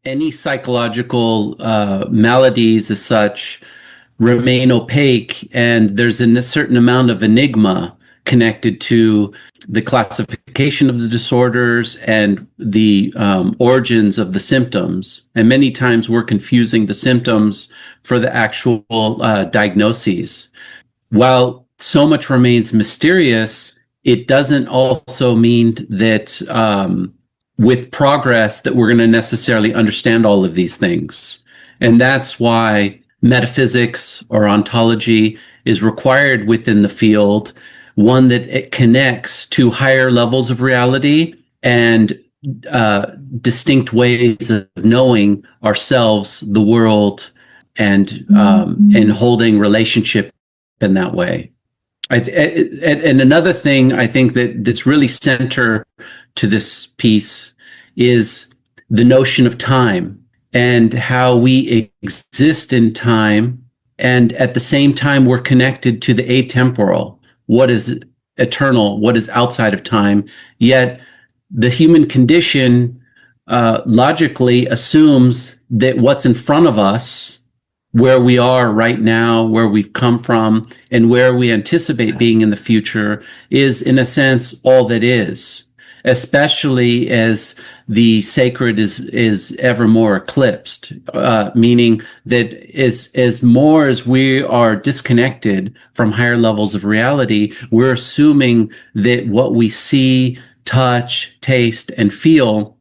any psychological maladies as such remain opaque, and there's a certain amount of enigma connected to the classification of the disorders and the origins of the symptoms. And many times we're confusing the symptoms for the actual diagnoses. While so much remains mysterious, it doesn't also mean that with progress that we're going to necessarily understand all of these things. And that's why metaphysics or ontology is required within the field, one that it connects to higher levels of reality and distinct ways of knowing ourselves, the world, and holding relationship in that way. And another thing I think that's really center to this piece is the notion of time and how we exist in time, and at the same time we're connected to the atemporal, what is eternal, what is outside of time. Yet the human condition logically assumes that what's in front of us, where we are right now, where we've come from, and where we anticipate being in the future, is in a sense all that is, especially as the sacred is ever more eclipsed, meaning that as more as we are disconnected from higher levels of reality, we're assuming that what we see, touch, taste, and feel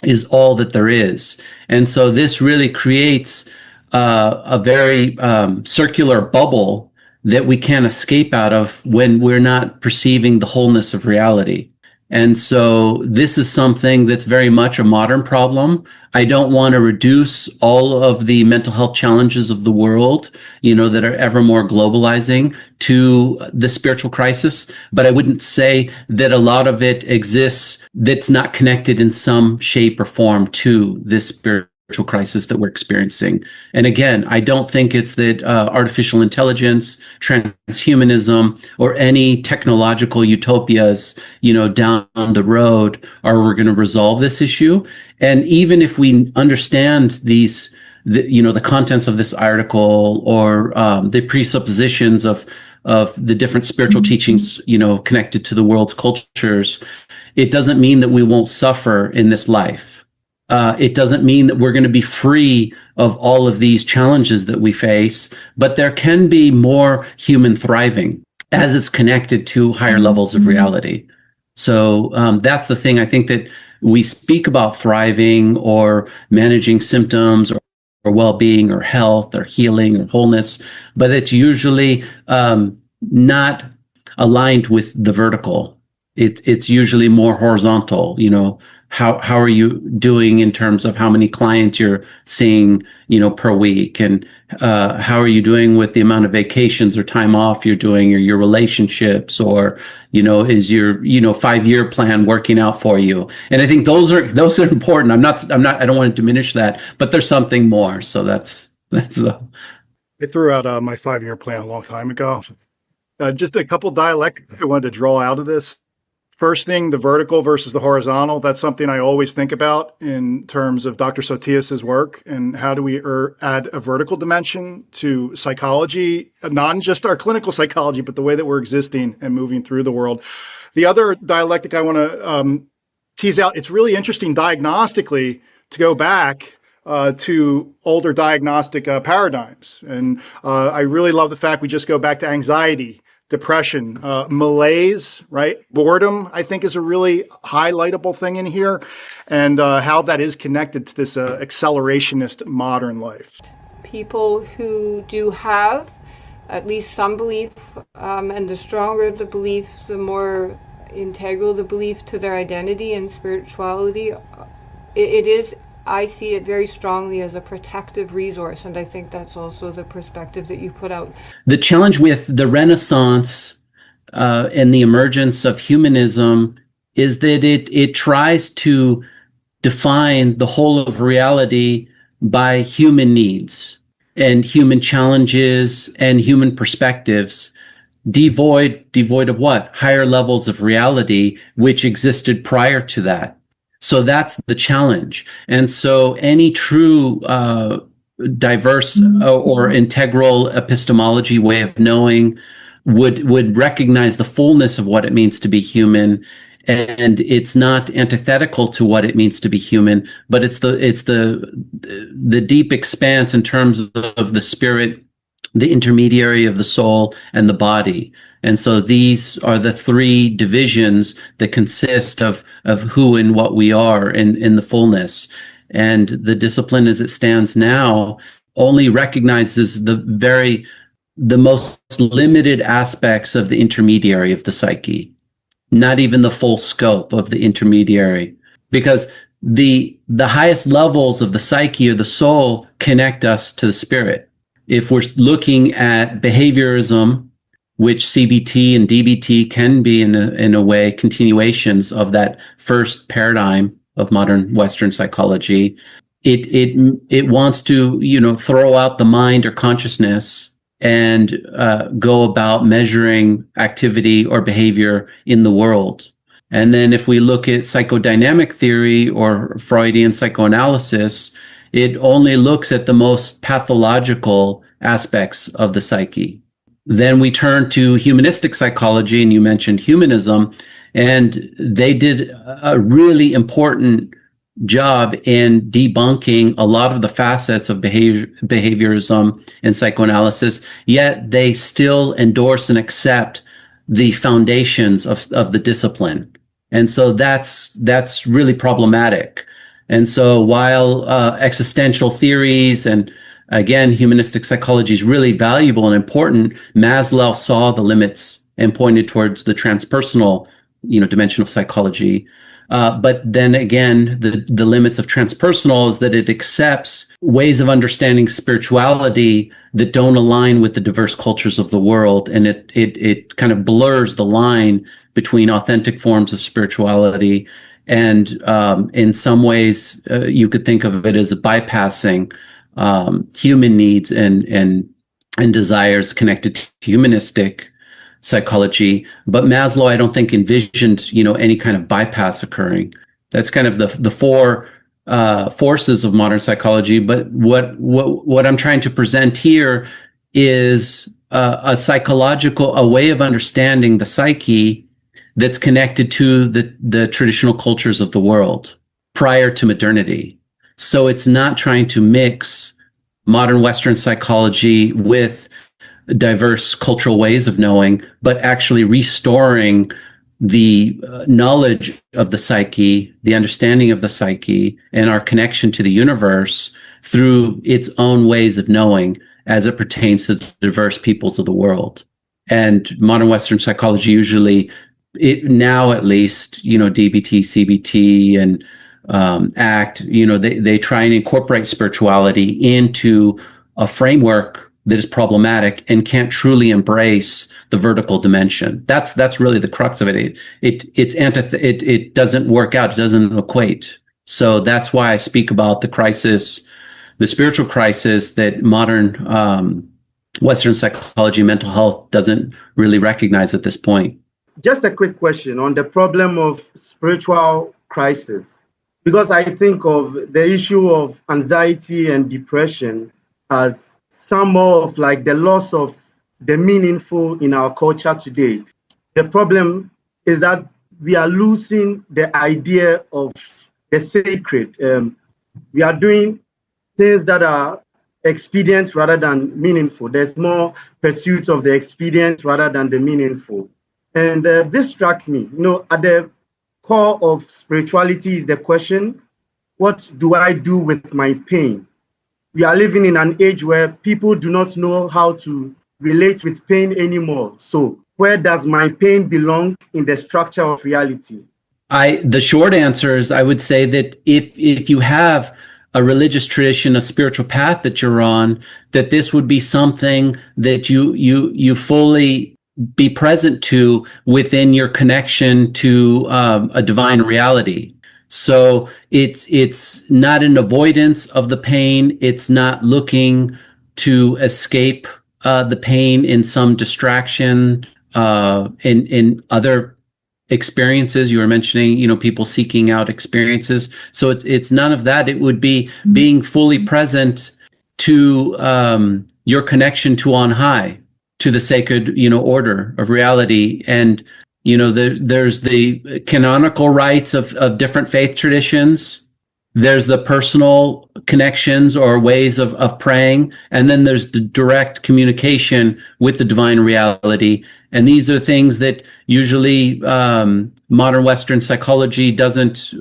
is all that there is. And so this really creates a very circular bubble that we can't escape out of when we're not perceiving the wholeness of reality. And so this is something that's very much a modern problem. I don't want to reduce all of the mental health challenges of the world, that are ever more globalizing, to the spiritual crisis. But I wouldn't say that a lot of it exists that's not connected in some shape or form to this spiritual crisis that we're experiencing. And again, I don't think it's that artificial intelligence, transhumanism, or any technological utopias, down the road are we're going to resolve this issue. And even if we understand the contents of this article, or the presuppositions of the different spiritual teachings, connected to the world's cultures, it doesn't mean that we won't suffer in this life. It doesn't mean that we're going to be free of all of these challenges that we face, but there can be more human thriving as it's connected to higher levels of reality. So that's the thing. I think that we speak about thriving or managing symptoms or well-being or health or healing or wholeness, but it's usually not aligned with the vertical. It's usually more horizontal. How are you doing in terms of how many clients you're seeing, per week, and how are you doing with the amount of vacations or time off you're doing, or your relationships, or is your 5-year plan working out for you? And I think those are important. I don't want to diminish that, but there's something more. So that's I threw out my 5-year plan a long time ago. Just a couple dialectics I wanted to draw out of this. First thing, the vertical versus the horizontal. That's something I always think about in terms of Dr. Sotias's work, and how do we add a vertical dimension to psychology, not just our clinical psychology, but the way that we're existing and moving through the world. The other dialectic I want to tease out, it's really interesting diagnostically to go back to older diagnostic paradigms. And I really love the fact we just go back to anxiety, depression, malaise, right? Boredom, I think, is a really highlightable thing in here, and how that is connected to this accelerationist modern life. People who do have at least some belief, and the stronger the belief, the more integral the belief to their identity and spirituality, it is, I see it very strongly as a protective resource, and I think that's also the perspective that you put out. The challenge with the Renaissance and the emergence of humanism is that it tries to define the whole of reality by human needs and human challenges and human perspectives, devoid of what? Higher levels of reality, which existed prior to that. So that's the challenge. And so any true diverse or integral epistemology way of knowing would recognize the fullness of what it means to be human, and it's not antithetical to what it means to be human, but it's the deep expanse in terms of the spirit, the intermediary of the soul and the body. And so these are the three divisions that consist of who and what we are in the fullness. And the discipline as it stands now only recognizes the most limited aspects of the intermediary of the psyche, not even the full scope of the intermediary, because the highest levels of the psyche or the soul connect us to the spirit. If we're looking at behaviorism, which CBT and DBT can be in a way continuations of that first paradigm of modern Western psychology, it wants to throw out the mind or consciousness and go about measuring activity or behavior in the world. And then if we look at psychodynamic theory or Freudian psychoanalysis, it only looks at the most pathological aspects of the psyche. Then we turn to humanistic psychology, and you mentioned humanism, and they did a really important job in debunking a lot of the facets of behaviorism and psychoanalysis, yet they still endorse and accept the foundations of the discipline. And so that's really problematic. And so while existential theories and again, humanistic psychology is really valuable and important, Maslow saw the limits and pointed towards the transpersonal, dimension of psychology. But then again, the limits of transpersonal is that it accepts ways of understanding spirituality that don't align with the diverse cultures of the world. And it kind of blurs the line between authentic forms of spirituality. And in some ways, you could think of it as bypassing human needs and desires connected to humanistic psychology. But Maslow, I don't think envisioned, any kind of bypass occurring. That's kind of the four forces of modern psychology. But what I'm trying to present here is a way of understanding the psyche that's connected to the traditional cultures of the world prior to modernity. So it's not trying to mix modern Western psychology with diverse cultural ways of knowing, but actually restoring the knowledge of the psyche, the understanding of the psyche, and our connection to the universe through its own ways of knowing as it pertains to the diverse peoples of the world. And modern Western psychology usually, now at least, DBT, CBT, and ACT, they try and incorporate spirituality into a framework that is problematic and can't truly embrace the vertical dimension. That's really the crux of it. It doesn't work out. It doesn't equate. So that's why I speak about the spiritual crisis that modern Western psychology, mental health doesn't really recognize at this point. Just a quick question on the problem of spiritual crisis, because I think of the issue of anxiety and depression as some of like the loss of the meaningful in our culture today. The problem is that we are losing the idea of the sacred. We are doing things that are expedient rather than meaningful. There's more pursuit of the expedient rather than the meaningful. And this struck me, at the core of spirituality is the question, what do I do with my pain? We are living in an age where people do not know how to relate with pain anymore. So where does my pain belong in the structure of reality? The short answer is I would say that if you have a religious tradition, a spiritual path that you're on, that this would be something that you fully be present to within your connection to a divine reality. So it's not an avoidance of the pain. It's not looking to escape the pain in some distraction in other experiences. You were mentioning, people seeking out experiences. So it's none of that. It would be being fully present to your connection to on high, to the sacred, order of reality. And, there's the canonical rites of different faith traditions. There's the personal connections or ways of praying. And then there's the direct communication with the divine reality. And these are things that usually modern Western psychology doesn't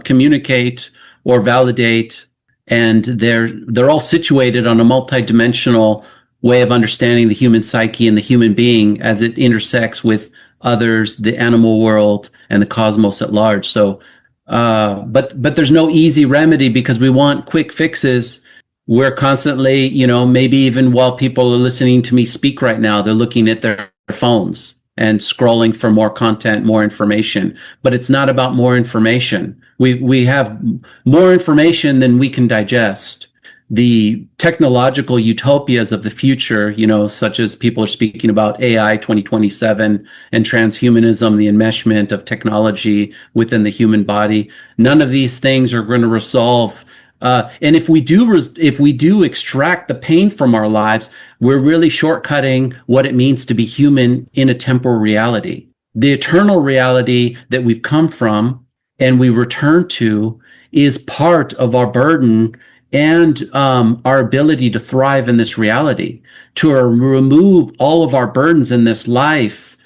communicate or validate. And they're all situated on a multidimensional way of understanding the human psyche and the human being as it intersects with others, the animal world, and the cosmos at large. So, but there's no easy remedy because we want quick fixes. We're constantly, maybe even while people are listening to me speak right now, they're looking at their phones and scrolling for more content, more information. But it's not about more information. We have more information than we can digest. The technological utopias of the future, such as people are speaking about AI 2027 and transhumanism, the enmeshment of technology within the human body. None of these things are going to resolve. And if we do extract the pain from our lives, we're really shortcutting what it means to be human in a temporal reality. The eternal reality that we've come from and we return to is part of our burden and our ability to thrive in this reality. To remove all of our burdens in this life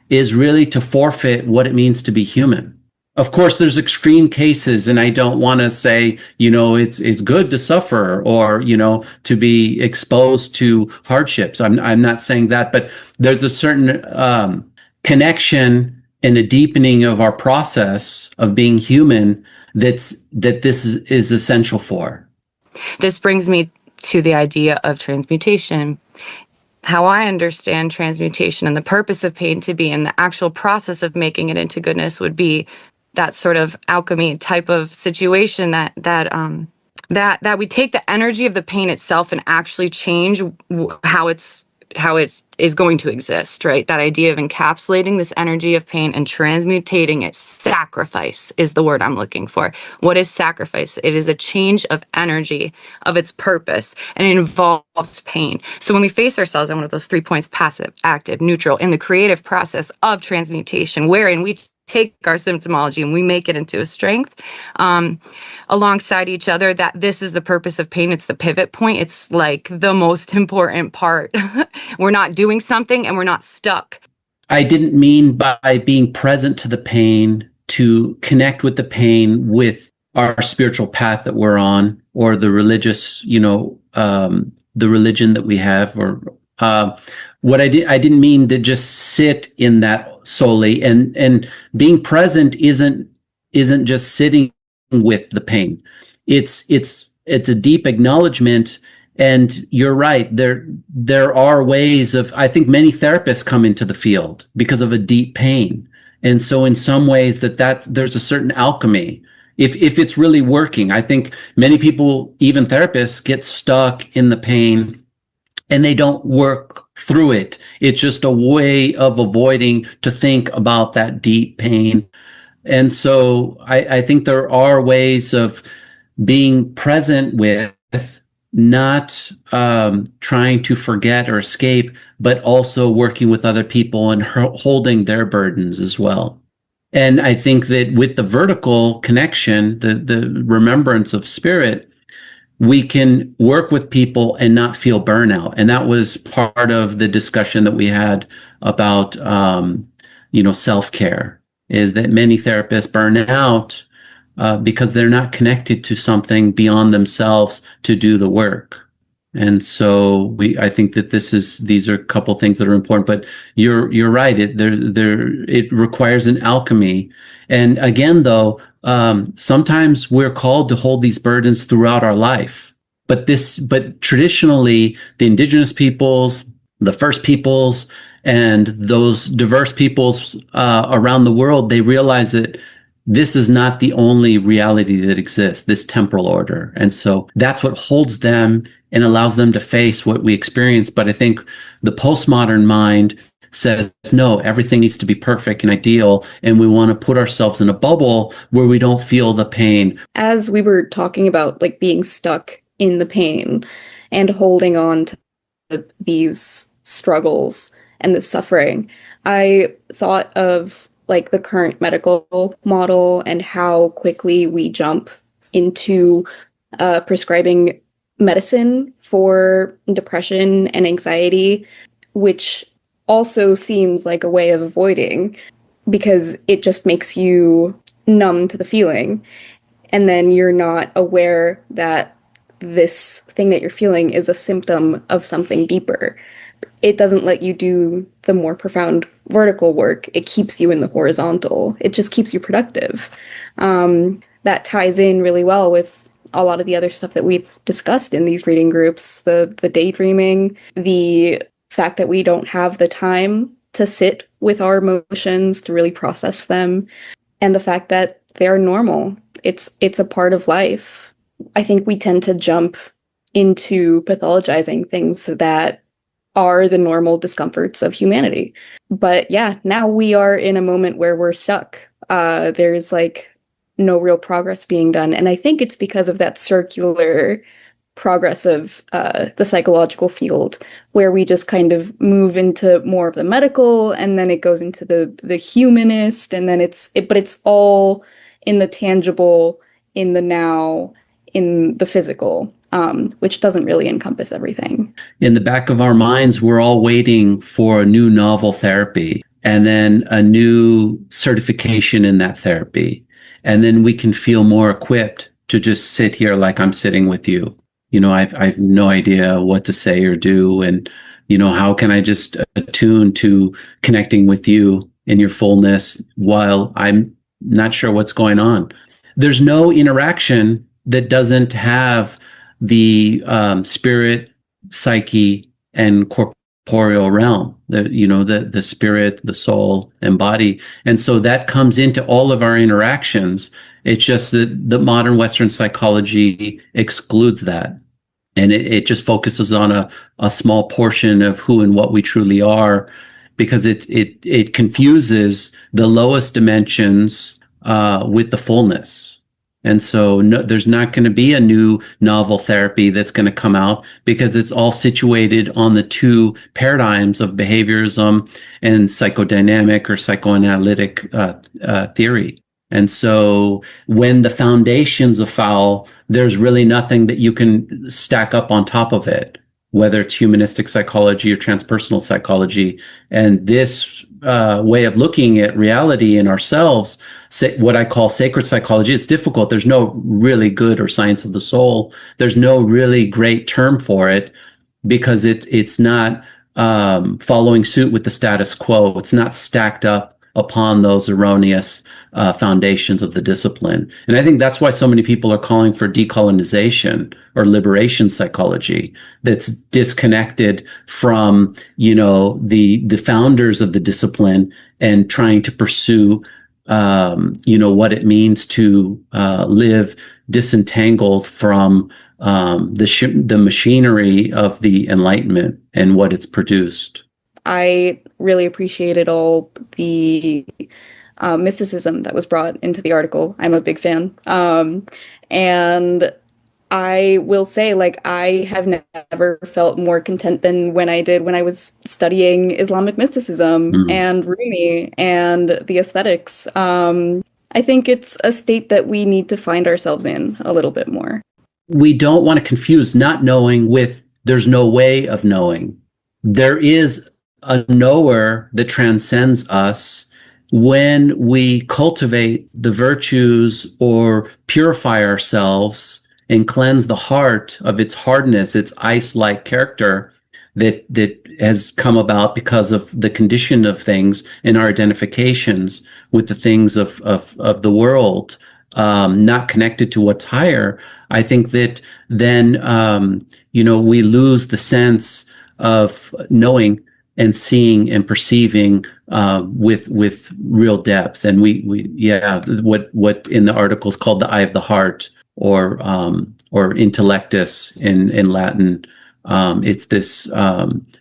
is really to forfeit what it means to be human. Of course, there's extreme cases, and I don't want to say, it's good to suffer or, to be exposed to hardships. I'm not saying that, but there's a certain connection and a deepening of our process of being human that this is essential for. This brings me to the idea of transmutation. How I understand transmutation and the purpose of pain to be, and the actual process of making it into goodness would be that sort of alchemy type of situation that we take the energy of the pain itself and actually change how it is going to exist, right? That idea of encapsulating this energy of pain and transmutating it. Sacrifice is the word I'm looking for. What is sacrifice? It is a change of energy, of its purpose, and it involves pain. So when we face ourselves on one of those 3 points, passive, active, neutral, in the creative process of transmutation, wherein we take our symptomology and we make it into a strength alongside each other, that this is the purpose of pain. It's the pivot point. It's like the most important part. We're not doing something and we're not stuck. I didn't mean by being present to the pain to connect with the pain with our spiritual path that we're on, or the religious, the religion that we have, or I didn't mean to just sit in that solely, and being present isn't just sitting with the pain. It's a deep acknowledgement. And you're right, there are ways of, I think many therapists come into the field because of a deep pain. And so in some ways there's a certain alchemy. If it's really working, I think many people, even therapists, get stuck in the pain and they don't work through it. It's just a way of avoiding to think about that deep pain. And so I think there are ways of being present with, not trying to forget or escape, but also working with other people and holding their burdens as well. And I think that with the vertical connection, the remembrance of spirit, we can work with people and not feel burnout. And that was part of the discussion that we had about, self-care, is that many therapists burn out because they're not connected to something beyond themselves to do the work. And so I think that these are a couple things that are important, but you're right. It requires an alchemy. And again, though, sometimes we're called to hold these burdens throughout our life. But traditionally, the indigenous peoples, the first peoples, and those diverse peoples around the world, they realize that this is not the only reality that exists, this temporal order. And so that's what holds them and allows them to face what we experience. But I think the postmodern mind says, no, everything needs to be perfect and ideal. And we want to put ourselves in a bubble where we don't feel the pain. As we were talking about like being stuck in the pain and holding on to these struggles and the suffering, I thought of like the current medical model and how quickly we jump into prescribing medicine for depression and anxiety, which also seems like a way of avoiding, because it just makes you numb to the feeling. And then you're not aware that this thing that you're feeling is a symptom of something deeper. It doesn't let you do the more profound vertical work. It keeps you in the horizontal. It just keeps you productive. That ties in really well with a lot of the other stuff that we've discussed in these reading groups, the daydreaming, the fact that we don't have the time to sit with our emotions, to really process them, and the fact that they're normal. It's a part of life. I think we tend to jump into pathologizing things that are the normal discomforts of humanity. But yeah, now we are in a moment where we're stuck. There's like no real progress being done. And I think it's because of that circular progress of the psychological field, where we just kind of move into more of the medical, and then it goes into the humanist, and then but it's all in the tangible, in the now, in the physical, which doesn't really encompass everything. In the back of our minds, we're all waiting for a new novel therapy and then a new certification in that therapy. And then we can feel more equipped to just sit here like I'm sitting with you. You know, I've no idea what to say or do. And, you know, how can I just attune to connecting with you in your fullness while I'm not sure what's going on? There's no interaction that doesn't have the spirit, psyche, and corporeal realm, the spirit, the soul, and body. And so that comes into all of our interactions. It's just that the modern Western psychology excludes that. And it just focuses on a small portion of who and what we truly are, because it confuses the lowest dimensions with the fullness. And so there's not going to be a new novel therapy that's going to come out, because it's all situated on the two paradigms of behaviorism and psychodynamic or psychoanalytic theory. And so when the foundations are foul, there's really nothing that you can stack up on top of it, whether it's humanistic psychology or transpersonal psychology. And this way of looking at reality and ourselves, what I call sacred psychology, it's difficult. There's no really good, or science of the soul. There's no really great term for it, because it's not following suit with the status quo. It's not stacked up upon those erroneous foundations of the discipline. And I think that's why so many people are calling for decolonization or liberation psychology, that's disconnected from, the founders of the discipline, and trying to pursue, what it means to live disentangled from the machinery of the Enlightenment and what it's produced. I really appreciated all the mysticism that was brought into the article. I'm a big fan. And I will say, like, I have never felt more content than when I did when I was studying Islamic mysticism and Rumi and the aesthetics. I think it's a state that we need to find ourselves in a little bit more. We don't want to confuse not knowing with there's no way of knowing. There is a knower that transcends us when we cultivate the virtues or purify ourselves and cleanse the heart of its hardness, its ice-like character that has come about because of the condition of things and our identifications with the things of the world, not connected to what's higher. I think that then, we lose the sense of knowing and seeing and perceiving with real depth. And what in the article is called the eye of the heart, or intellectus in Latin, It's this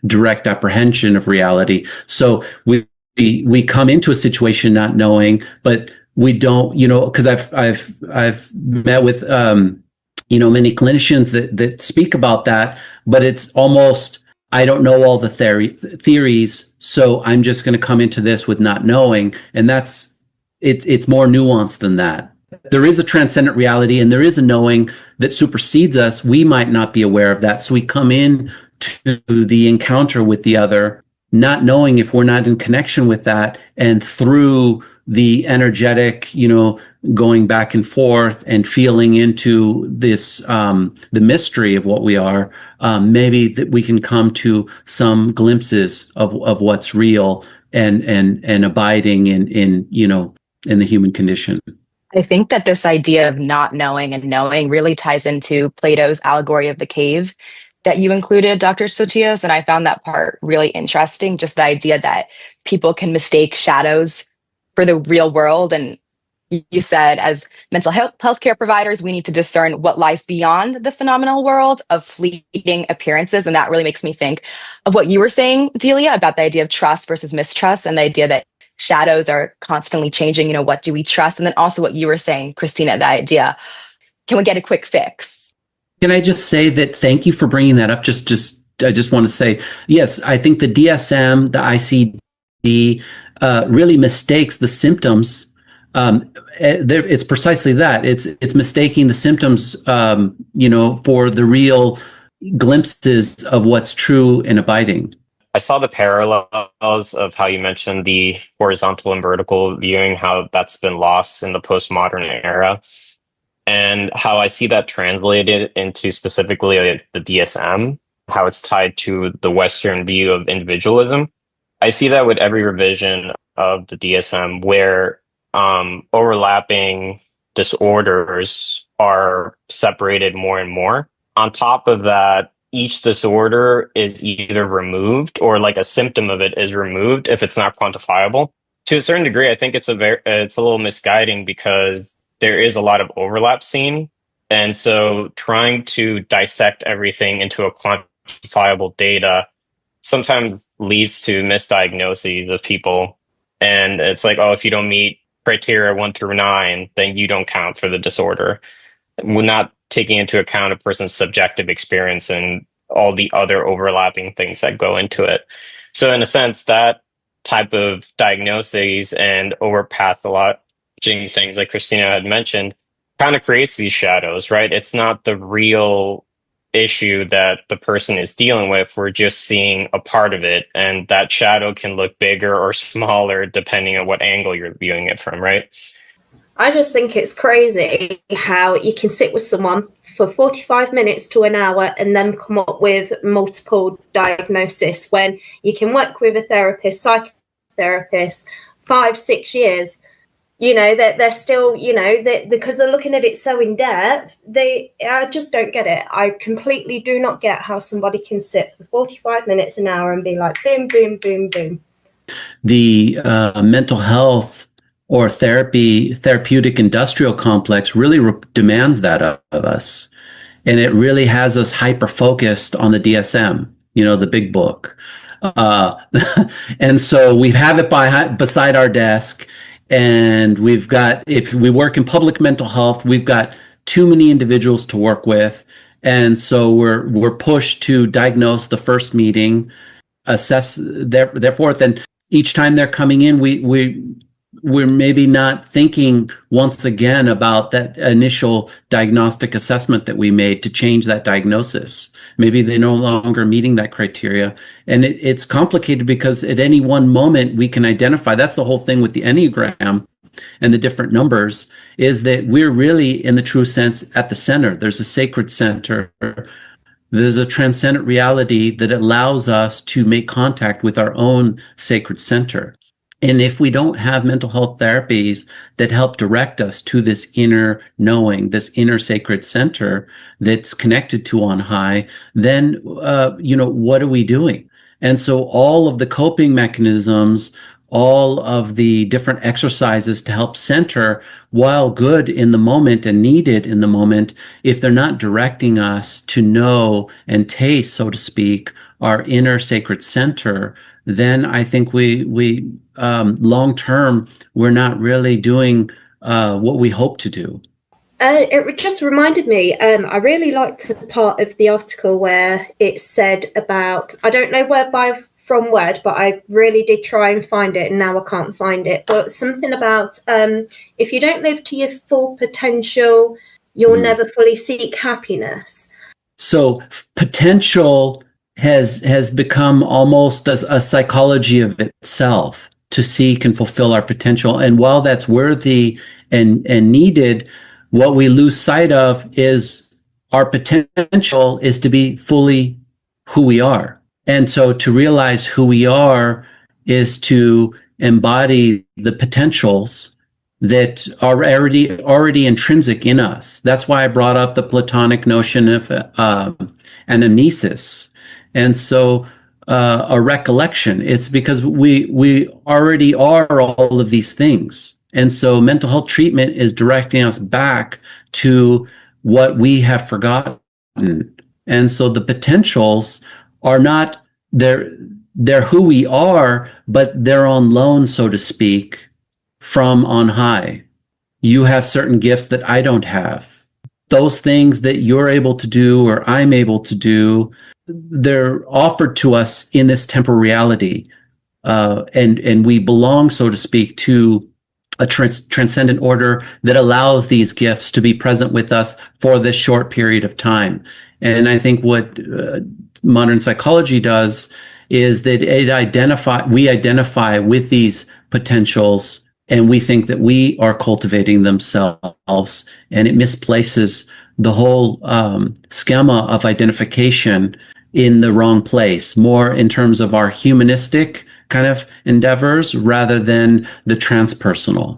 direct apprehension of reality. So we come into a situation not knowing, but we don't, because I've met with many clinicians that speak about that, but it's almost, I don't know all the theories, so I'm just going to come into this with not knowing, and it's more nuanced than that. There is a transcendent reality, and there is a knowing that supersedes us. We might not be aware of that, so we come in to the encounter with the other, not knowing if we're not in connection with that, and through the energetic, going back and forth and feeling into this, the mystery of what we are, maybe that we can come to some glimpses of what's real and abiding in the human condition. I think that this idea of not knowing and knowing really ties into Plato's allegory of the cave that you included, Dr. Sotios, and I found that part really interesting, just the idea that people can mistake shadows for the real world. And you said, as mental healthcare providers, we need to discern what lies beyond the phenomenal world of fleeting appearances. And that really makes me think of what you were saying, Delia, about the idea of trust versus mistrust, and the idea that shadows are constantly changing. What do we trust? And then also what you were saying, Christina, the idea, can we get a quick fix? Can I just say that thank you for bringing that up? I just want to say, yes, I think the DSM, the ICD, really mistakes the symptoms. It's precisely that. It's mistaking the symptoms, for the real glimpses of what's true and abiding. I saw the parallels of how you mentioned the horizontal and vertical viewing, how that's been lost in the postmodern era, and how I see that translated into specifically the DSM, how it's tied to the Western view of individualism. I see that with every revision of the DSM where overlapping disorders are separated more and more. On top of that, each disorder is either removed or like a symptom of it is removed if it's not quantifiable. To a certain degree, I think it's a little misguiding because there is a lot of overlap seen. And so trying to dissect everything into a quantifiable data sometimes leads to misdiagnoses of people. And it's like, oh, if you don't meet criteria 1 through 9, then you don't count for the disorder. We're not taking into account a person's subjective experience and all the other overlapping things that go into it. So in a sense, that type of diagnoses and overpathologizing things like Christina had mentioned kind of creates these shadows, right? It's not the real issue that the person is dealing with. We're just seeing a part of it, and that shadow can look bigger or smaller depending on what angle you're viewing it from, right? I just think it's crazy how you can sit with someone for 45 minutes to an hour and then come up with multiple diagnosis when you can work with a therapist, psychotherapist, 5-6 years. That they're still, because they're looking at it so in depth, I just don't get it. I completely do not get how somebody can sit for 45 minutes an hour and be like, boom, boom, boom, boom. The mental health or therapeutic industrial complex really demands that of us. And it really has us hyper-focused on the DSM, the big book. And so we have it beside our desk. And we've got, if we work in public mental health, we've got too many individuals to work with. And so we're pushed to diagnose the first meeting, assess their forth. And each time they're coming in, we're maybe not thinking once again about that initial diagnostic assessment that we made to change that diagnosis. Maybe they're no longer meeting that criteria. And it's complicated because at any one moment we can identify, that's the whole thing with the Enneagram and the different numbers, is that we're really, in the true sense, at the center. There's a sacred center. There's a transcendent reality that allows us to make contact with our own sacred center. And if we don't have mental health therapies that help direct us to this inner knowing, this inner sacred center that's connected to on high, then, what are we doing? And so all of the coping mechanisms all of the different exercises to help center, while good in the moment and needed in the moment, if they're not directing us to know and taste, so to speak, our inner sacred center, then I think we long term, we're not really doing what we hope to do. It just reminded me, I really liked the part of the article where it said about, I don't know word by from word, but I really did try and find it, and now I can't find it. But something about if you don't live to your full potential, you'll never fully seek happiness. So potential has become almost a psychology of itself, to seek and fulfill our potential. And while that's worthy and needed, what we lose sight of is our potential is to be fully who we are. And so to realize who we are is to embody the potentials that are already intrinsic in us. That's why I brought up the Platonic notion of anamnesis. And so a recollection, it's because we already are all of these things. And so mental health treatment is directing us back to what we have forgotten. And so the potentials are not, they're who we are, but they're on loan, so to speak, from on high. You have certain gifts that I don't have. Those things that you're able to do or I'm able to do, they're offered to us in this temporal reality. And we belong, so to speak, to a transcendent order that allows these gifts to be present with us for this short period of time. And I think what modern psychology does is that we identify with these potentials, and we think that we are cultivating themselves, and it misplaces the whole schema of identification in the wrong place, more in terms of our humanistic kind of endeavors rather than the transpersonal.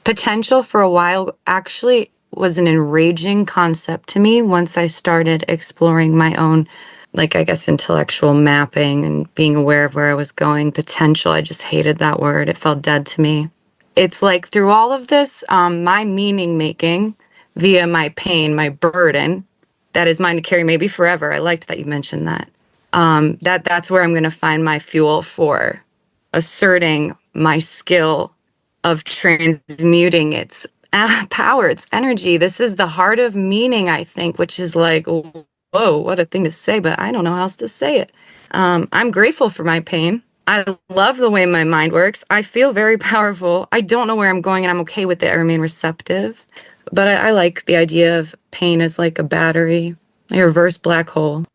Potential for a while actually was an enraging concept to me once I started exploring my own, like, I guess, intellectual mapping and being aware of where I was going. Potential, I just hated that word. It felt dead to me. It's like through all of this, my meaning making via my pain, my burden, that is mine to carry maybe forever. I liked that you mentioned that. That's where I'm going to find my fuel for asserting my skill of transmuting its power, its energy. This is the heart of meaning, I think, which is like, whoa, what a thing to say, but I don't know how else to say it. I'm grateful for my pain. I love the way my mind works. I feel very powerful. I don't know where I'm going, and I'm okay with it. I remain receptive. But I like the idea of pain as like a battery, a reverse black hole.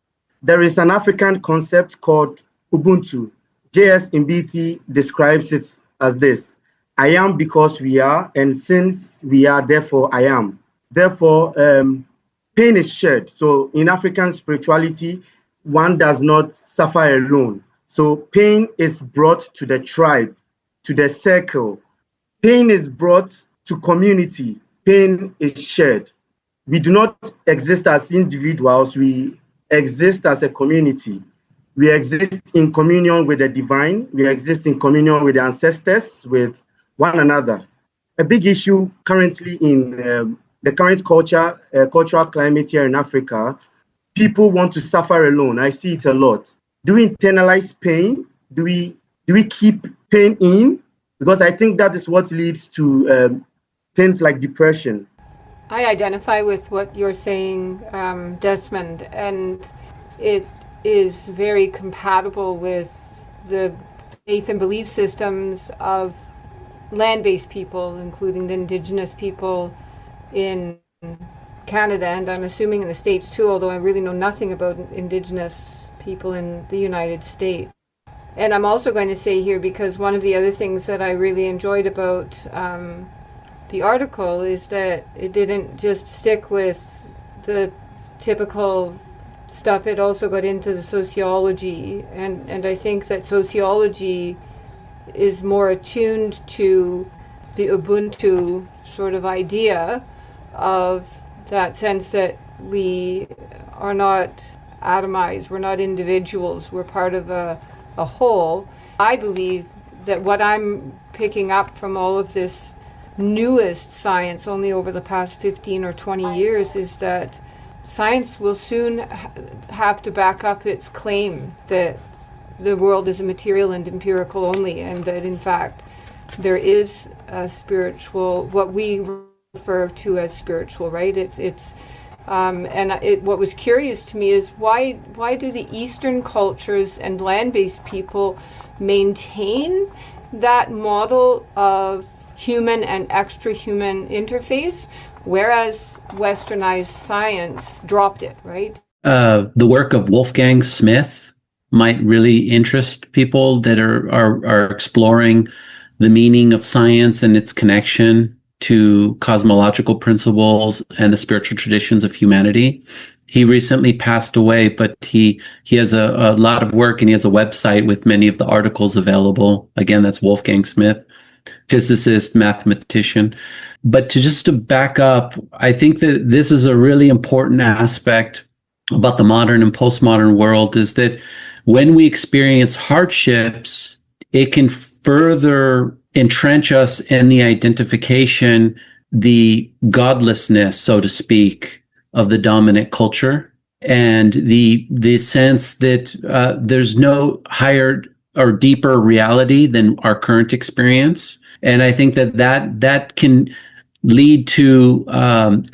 There is an African concept called Ubuntu. J.S. Mbiti describes it as this: I am because we are, and since we are, therefore I am. Therefore, pain is shared. So in African spirituality, one does not suffer alone. So pain is brought to the tribe, to the circle. Pain is brought to community. Pain is shared. We do not exist as individuals. We exist as a community. We exist in communion with the divine. We exist in communion with the ancestors, with one another. A big issue currently in the current cultural climate here in Africa, people want to suffer alone. I see it a lot. Do we internalize pain? Do we keep pain in? Because I think that is what leads to things like depression. I identify with what you're saying, Desmond, and it is very compatible with the faith and belief systems of land-based people, including the Indigenous people in Canada, and I'm assuming in the States too, although I really know nothing about Indigenous people in the United States. And I'm also going to say here, because one of the other things that I really enjoyed about the article is that it didn't just stick with the typical stuff, it also got into the sociology, and I think that sociology is more attuned to the Ubuntu sort of idea of that sense that we are not atomized, we're not individuals, we're part of a whole. I believe that what I'm picking up from all of this newest science only over the past 15 or 20 years is that science will soon have to back up its claim that the world is material and empirical only, and that in fact there is a spiritual, what we refer to as spiritual, right? What was curious to me is why do the Eastern cultures and land-based people maintain that model of human and extra-human interface, whereas westernized science dropped it, right? The work of Wolfgang Smith might really interest people that are exploring the meaning of science and its connection to cosmological principles and the spiritual traditions of humanity. He recently passed away, but he has a lot of work, and he has a website with many of the articles available. Again, that's Wolfgang Smith, physicist, mathematician. But to back up, I think that this is a really important aspect about the modern and postmodern world, is that when we experience hardships, it can further entrench us in the identification, the godlessness, so to speak, of the dominant culture, and the sense that there's no higher or deeper reality than our current experience. And I think that can lead to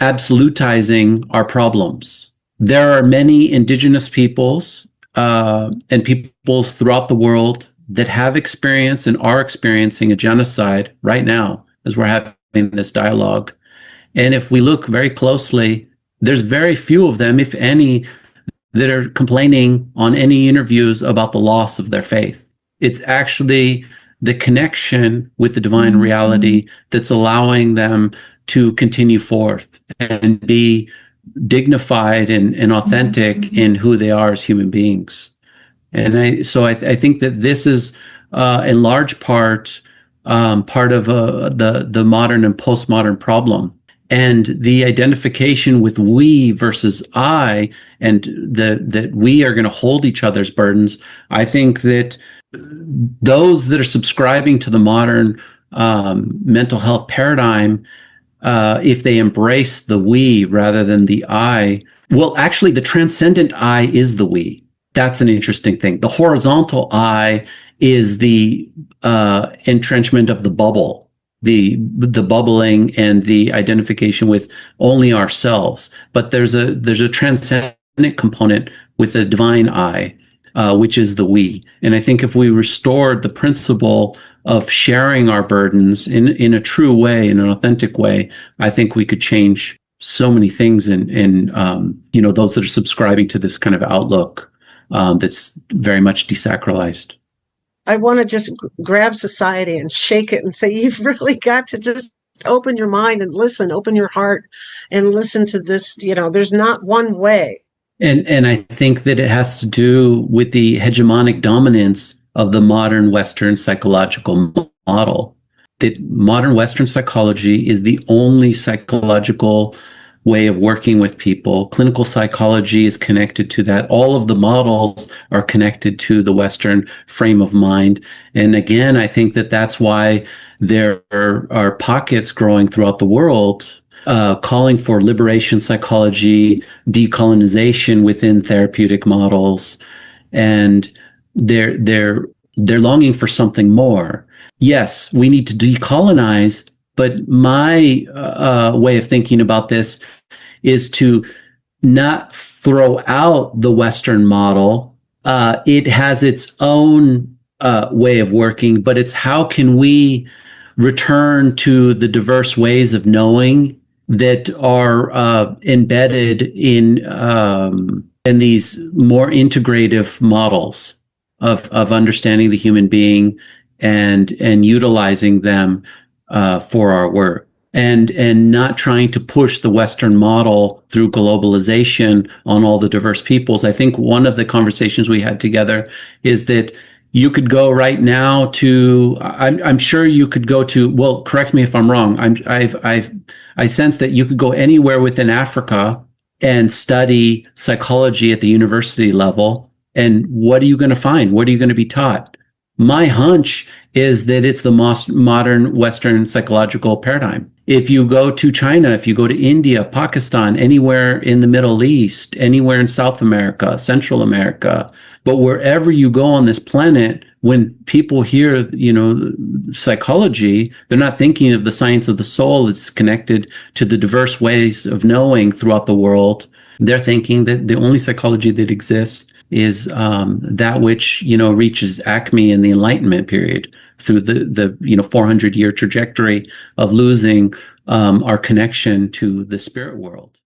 absolutizing our problems. There are many indigenous peoples and peoples throughout the world that have experienced and are experiencing a genocide right now as we're having this dialogue. And if we look very closely, there's very few of them, if any, that are complaining on any interviews about the loss of their faith. It's actually the connection with the divine reality that's allowing them to continue forth and be dignified and authentic in who they are as human beings. And I think that this is in large part part of the modern and postmodern problem. And the identification with we versus I, and that we are going to hold each other's burdens. I think that those that are subscribing to the modern mental health paradigm, if they embrace the we rather than the I, well, actually, the transcendent I is the we. That's an interesting thing. The horizontal I is the entrenchment of the bubble, the bubbling and the identification with only ourselves. But there's a transcendent component with a divine I, which is the we. And I think if we restored the principle of sharing our burdens in a true way, in an authentic way, I think we could change so many things in those that are subscribing to this kind of outlook that's very much desacralized. I want to just grab society and shake it and say, you've really got to just open your mind and listen, open your heart and listen to this. There's not one way. And I think that it has to do with the hegemonic dominance of the modern Western psychological model. That modern Western psychology is the only psychological way of working with people. Clinical psychology is connected to that. All of the models are connected to the Western frame of mind. And again, I think that that's why there are pockets growing throughout the world calling for liberation psychology, decolonization within therapeutic models, and they're longing for something more. Yes, we need to decolonize, but my way of thinking about this is to not throw out the Western model. It has its own way of working, but it's how can we return to the diverse ways of knowing that are embedded in these more integrative models of understanding the human being and utilizing them for our work, and not trying to push the Western model through globalization on all the diverse peoples. I think one of the conversations we had together is that you could go right now to, I'm sure you could go to, well, correct me if I'm wrong. I sense that you could go anywhere within Africa and study psychology at the university level. And what are you going to find? What are you going to be taught? My hunch is that it's the most modern Western psychological paradigm. If you go to China, if you go to India, Pakistan, anywhere in the Middle East, anywhere in South America, Central America, but wherever you go on this planet, when people hear, psychology, they're not thinking of the science of the soul. It's connected to the diverse ways of knowing throughout the world. They're thinking that the only psychology that exists is that which reaches acme in the Enlightenment period through the 400-year trajectory of losing our connection to the spirit world.